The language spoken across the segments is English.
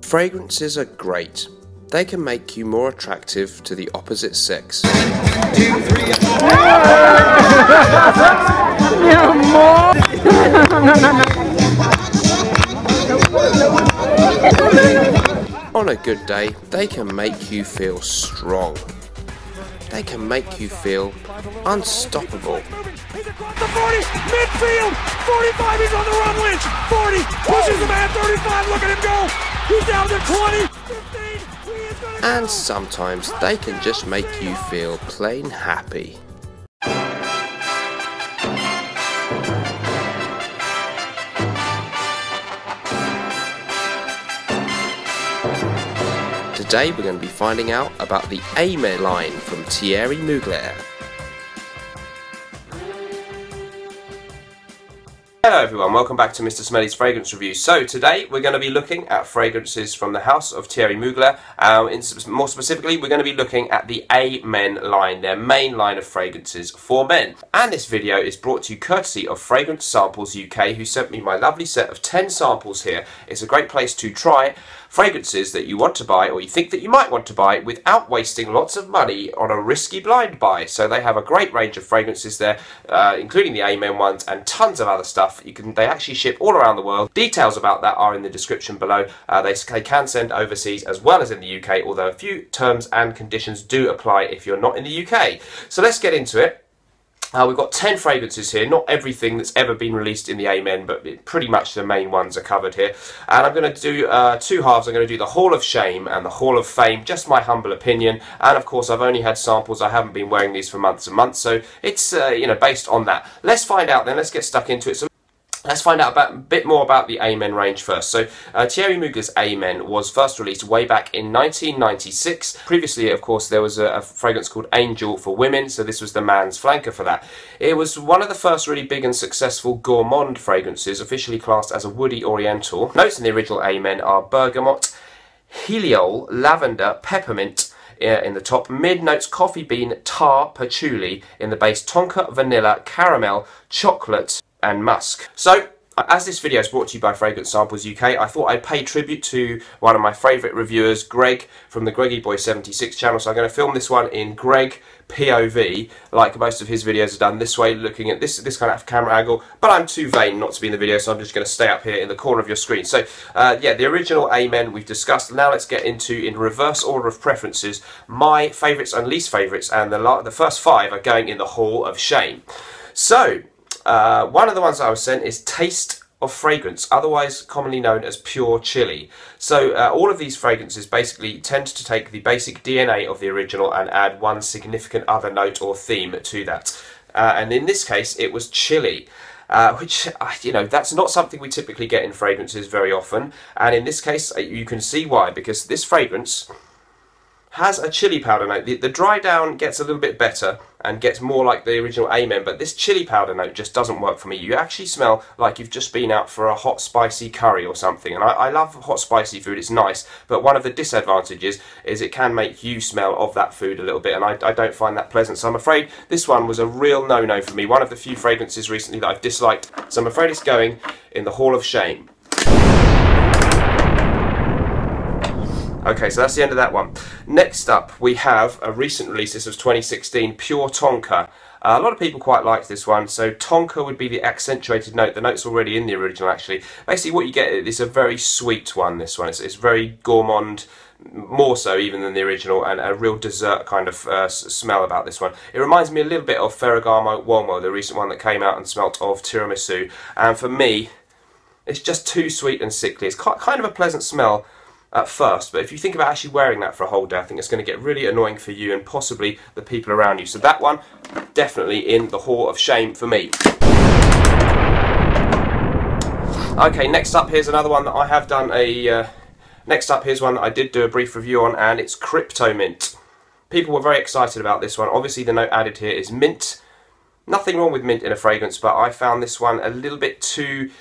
Fragrances are great. They can make you more attractive to the opposite sex. On a good day, they can make you feel strong. They can make you feel unstoppable. He's across the 40, midfield, 45, he's on the run, Lynch, 40, pushes the man, 35, look at him go, he's down to 20, 15, he is gonna go. And sometimes they can just make you feel plain happy. Today we're going to be finding out about the Amen line from Thierry Mugler. Hello everyone, welcome back to Mr. Smelly's Fragrance Review. So today we're going to be looking at fragrances from the house of Thierry Mugler. More specifically, we're going to be looking at the Amen line, their main line of fragrances for men. And this video is brought to you courtesy of Fragrance Samples UK, who sent me my lovely set of 10 samples here. It's a great place to try fragrances that you want to buy or you think that you might want to buy without wasting lots of money on a risky blind buy. So they have a great range of fragrances there, including the Amen ones and tons of other stuff. They actually ship all around the world. Details about that are in the description below. They can send overseas as well as in the UK, although a few terms and conditions do apply if you're not in the UK. So let's get into it. We've got 10 fragrances here, not everything that's ever been released in the Amen, but pretty much the main ones are covered here. And I'm going to do two halves. I'm going to do the Hall of Shame and the Hall of Fame, just my humble opinion. And of course, I've only had samples. I haven't been wearing these for months and months, so it's based on that. Let's find out then. Let's get stuck into it. So let's find out a bit more about the Amen range first. So Thierry Mugler's Amen was first released way back in 1996. Previously, of course, there was a fragrance called Angel for women, so this was the man's flanker for that. It was one of the first really big and successful gourmand fragrances, officially classed as a woody oriental. Notes in the original Amen are bergamot, heliol, lavender, peppermint in the top, mid-notes coffee bean, tar, patchouli in the base, tonka, vanilla, caramel, chocolate, and musk. So, as this video is brought to you by Fragrance Samples UK, I thought I'd pay tribute to one of my favourite reviewers, Greg, from the Greggy Boy 76 channel. So I'm going to film this one in Greg POV, like most of his videos are done this way, looking at this kind of camera angle, but I'm too vain not to be in the video, so I'm just going to stay up here in the corner of your screen. So, yeah, the original Amen we've discussed. Now let's get into, in reverse order of preferences, my favourites and least favourites, and the first 5 are going in the Hall of Shame. So, one of the ones I was sent is Taste of Fragrance, otherwise commonly known as Pure Chili. So all of these fragrances basically tend to take the basic DNA of the original and add one significant other note or theme to that. And in this case, it was chili. Which, that's not something we typically get in fragrances very often. And in this case, you can see why, because this fragrance has a chili powder note. The dry down gets a little bit better and gets more like the original Amen, but this chili powder note just doesn't work for me. You actually smell like you've just been out for a hot spicy curry or something, and I love hot spicy food, it's nice, but one of the disadvantages is it can make you smell of that food a little bit, and I don't find that pleasant, so I'm afraid this one was a real no-no for me. One of the few fragrances recently that I've disliked, so I'm afraid it's going in the Hall of Shame. Okay, so that's the end of that one. Next up, we have a recent release. This was 2016, Pure Tonka. A lot of people quite liked this one. So Tonka would be the accentuated note. The note's already in the original, actually. Basically, what you get is a very sweet one, this one. It's very gourmand, more so even than the original, and a real dessert kind of smell about this one. It reminds me a little bit of Ferragamo Uomo, the recent one that came out and smelt of tiramisu. And for me, it's just too sweet and sickly. It's kind of a pleasant smell at first, but if you think about actually wearing that for a whole day, I think it's going to get really annoying for you and possibly the people around you. So that one, definitely in the Hall of Shame for me. Okay, next up, here's another one that I have done here's one that I did do a brief review on, and it's Crypto Mint. People were very excited about this one. Obviously the note added here is mint. Nothing wrong with mint in a fragrance, but I found this one a little bit too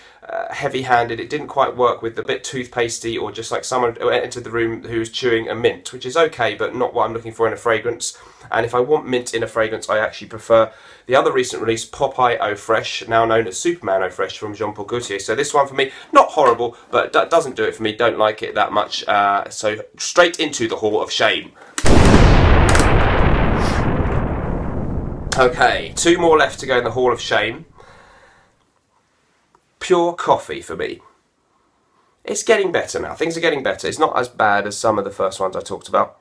heavy-handed. It didn't quite work with the bit toothpastey, or just like someone who entered the room who was chewing a mint, which is okay, but not what I'm looking for in a fragrance. And if I want mint in a fragrance, I actually prefer the other recent release, Popeye Eau Fraiche, now known as Superman Eau Fraiche from Jean Paul Gaultier. So this one for me, not horrible, but doesn't do it for me. Don't like it that much. So straight into the Hall of Shame. Okay, 2 more left to go in the Hall of Shame. Pure Coffee for me. It's getting better now. Things are getting better. It's not as bad as some of the first ones I talked about.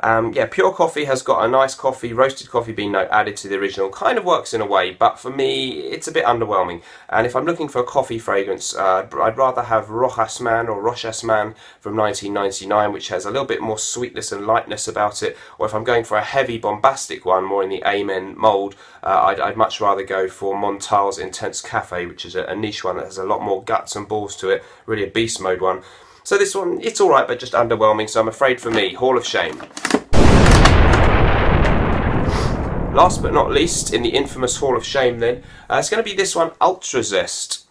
Yeah, Pure Coffee has got a nice coffee, roasted coffee bean note added to the original. Kind of works in a way, but for me, it's a bit underwhelming. And if I'm looking for a coffee fragrance, I'd rather have Rojas Man or Rochas Man from 1999, which has a little bit more sweetness and lightness about it. Or if I'm going for a heavy, bombastic one, more in the Amen mould, I'd much rather go for Montal's Intense Cafe, which is a niche one that has a lot more guts and balls to it. Really a beast mode one. So this one, it's alright, but just underwhelming, so I'm afraid for me, Hall of Shame. Last but not least, in the infamous Hall of Shame then, it's going to be this one, Ultra Zest.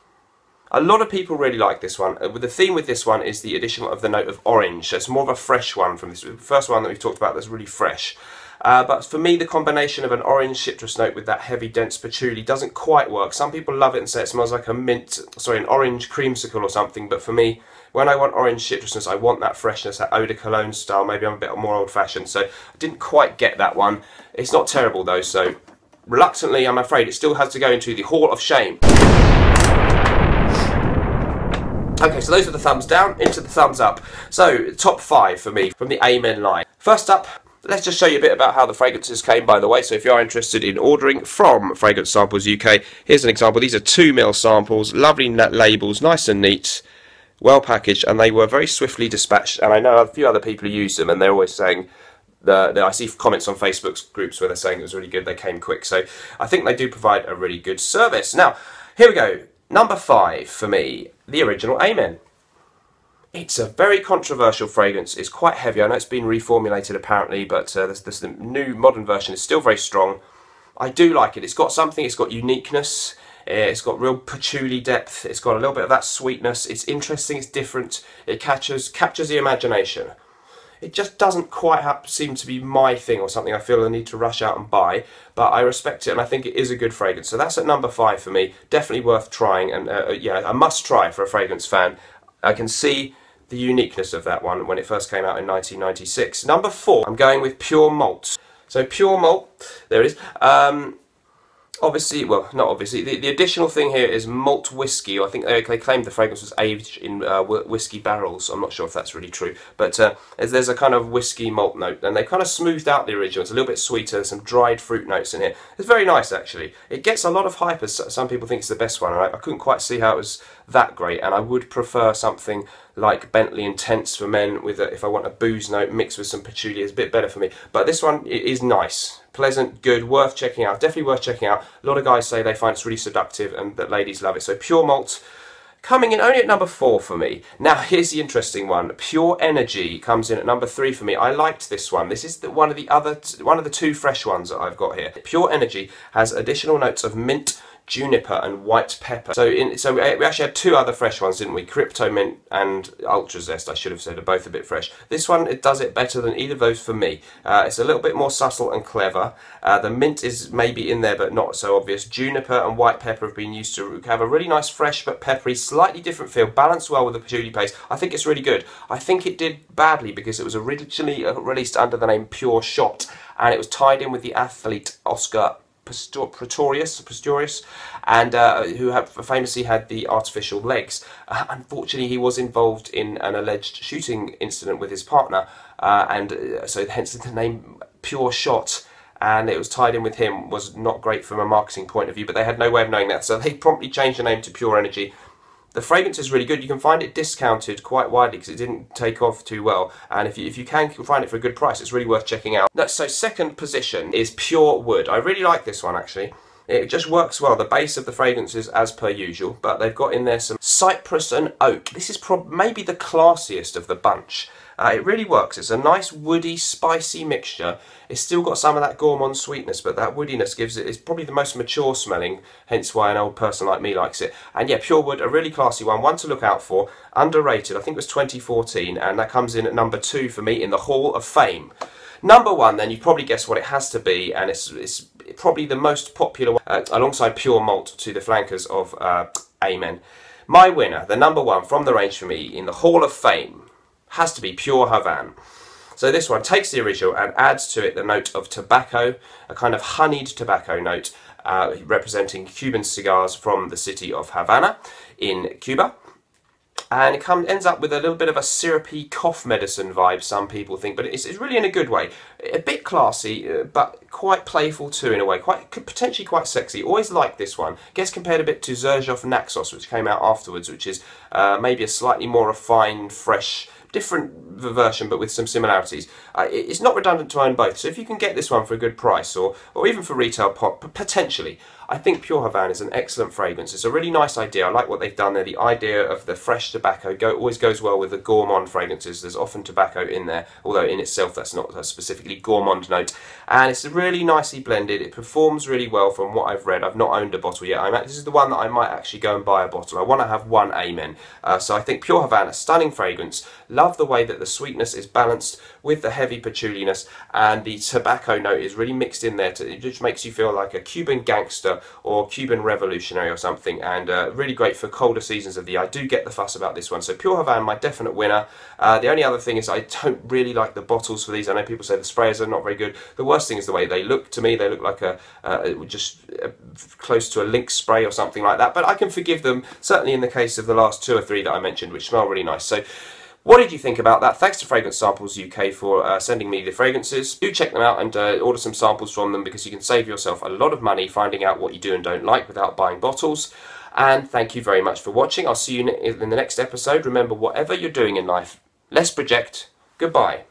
A lot of people really like this one. The theme with this one is the addition of the note of orange. So it's more of a fresh one from this first one that we've talked about that's really fresh. But for me, the combination of an orange citrus note with that heavy, dense patchouli doesn't quite work. Some people love it and say it smells like an orange creamsicle or something, but for me, when I want orange citrusness, I want that freshness, that eau de cologne style. Maybe I'm a bit more old-fashioned, so I didn't quite get that one. It's not terrible though, so reluctantly, I'm afraid it still has to go into the Hall of Shame. Okay, so those are the thumbs down, into the thumbs up. So, top 5 for me from the Amen line. First up, let's just show you a bit about how the fragrances came, by the way. So if you are interested in ordering from Fragrance Samples UK, here's an example. These are 2ml samples, lovely labels, nice and neat, well packaged, and they were very swiftly dispatched. And I know a few other people who use them, and they're always saying, I see comments on Facebook groups where they're saying it was really good, they came quick. So I think they do provide a really good service. Now, here we go. Number 5 for me, the original Amen. It's a very controversial fragrance. It's quite heavy. I know it's been reformulated apparently, but the new modern version is still very strong. I do like it. It's got something. It's got uniqueness. It's got real patchouli depth. It's got a little bit of that sweetness. It's interesting. It's different. It captures the imagination. It just doesn't quite seem to be my thing or something I feel I need to rush out and buy, but I respect it and I think it is a good fragrance. So that's at number 5 for me. Definitely worth trying, and yeah, a must try for a fragrance fan. I can see the uniqueness of that one when it first came out in 1996. Number 4, I'm going with Pure Malt. So Pure Malt, there it is. Obviously, well, not obviously, the additional thing here is malt whiskey. I think they claimed the fragrance was aged in whiskey barrels. I'm not sure if that's really true, but there's a kind of whiskey malt note, and they kind of smoothed out the original. It's a little bit sweeter, some dried fruit notes in here. It's very nice, actually. It gets a lot of hype, as some people think it's the best one, and I couldn't quite see how it was that great, and I would prefer something like Bentley Intense for men, with if I want a booze note mixed with some patchouli, is a bit better for me. But this one is nice, pleasant, good, worth checking out, definitely worth checking out. A lot of guys say they find it's really seductive and that ladies love it. So Pure Malt coming in only at number 4 for me. Now here's the interesting one. Pure Energy comes in at number 3 for me. I liked this one. This is one of the 2 fresh ones that I've got here. Pure Energy has additional notes of mint, juniper and white pepper. So we actually had 2 other fresh ones, didn't we? Crypto Mint and Ultra Zest, I should have said, are both a bit fresh. This one, it does it better than either of those for me. It's a little bit more subtle and clever. The mint is maybe in there but not so obvious. Juniper and white pepper have been used to have a really nice fresh but peppery, slightly different feel, balanced well with the patchouli paste. I think it's really good. I think it did badly because it was originally released under the name Pure Shot, and it was tied in with the athlete Oscar Pistorius, and who famously had the artificial legs. Unfortunately, he was involved in an alleged shooting incident with his partner, so hence the name Pure Shot, and it was tied in with him. Was not great from a marketing point of view, but they had no way of knowing that, so they promptly changed the name to Pure Energy. The fragrance is really good. You can find it discounted quite widely because it didn't take off too well, and if you can find it for a good price, it's really worth checking out. So second position is Pure Wood. I really like this one actually. It just works well. The base of the fragrance is as per usual, but they've got in there some cypress and oak. This is maybe the classiest of the bunch. It really works. It's a nice woody, spicy mixture. It's still got some of that gourmand sweetness, but that woodiness gives it, it's probably the most mature smelling, hence why an old person like me likes it. And yeah, Pure Wood, a really classy one to look out for. Underrated, I think it was 2014, and that comes in at number 2 for me in the Hall of Fame. Number 1, then, you probably guess what it has to be, and it's probably the most popular one, alongside Pure Malt, to the flankers of Amen. My winner, the number 1 from the range for me in the Hall of Fame, has to be Pure Havana. So this one takes the original and adds to it the note of tobacco, a kind of honeyed tobacco note, representing Cuban cigars from the city of Havana in Cuba. And it ends up with a little bit of a syrupy cough medicine vibe, some people think, but it's really in a good way. A bit classy, but quite playful too in a way, potentially quite sexy. Always liked this one. Gets compared a bit to Xerjoff Naxos, which came out afterwards, which is maybe a slightly more refined, fresh, different version, but with some similarities. It's not redundant to own both, so if you can get this one for a good price, or even for retail potentially, I think Pure Havana is an excellent fragrance. It's a really nice idea. I like what they've done there. The idea of the fresh tobacco always goes well with the gourmand fragrances. There's often tobacco in there, although in itself that's not a specifically gourmand note. And it's really nicely blended. It performs really well from what I've read. I've not owned a bottle yet. This is the one that I might actually go and buy a bottle. I want to have one Amen. So I think Pure Havana, stunning fragrance. Love the way that the sweetness is balanced with the heavy patchouliness, and the tobacco note is really mixed in there. It just makes you feel like a Cuban gangster or Cuban revolutionary or something, and really great for colder seasons of the year. I do get the fuss about this one. So Pure Havana, my definite winner. The only other thing is I don't really like the bottles for these. I know people say the sprayers are not very good. The worst thing is the way they look to me. They look like close to a Lynx spray or something like that, but I can forgive them, certainly in the case of the last 2 or 3 that I mentioned, which smell really nice. So what did you think about that? Thanks to Fragrance Samples UK for sending me the fragrances. Do check them out and order some samples from them, because you can save yourself a lot of money finding out what you do and don't like without buying bottles. And thank you very much for watching. I'll see you in the next episode. Remember, whatever you're doing in life, less project. Goodbye.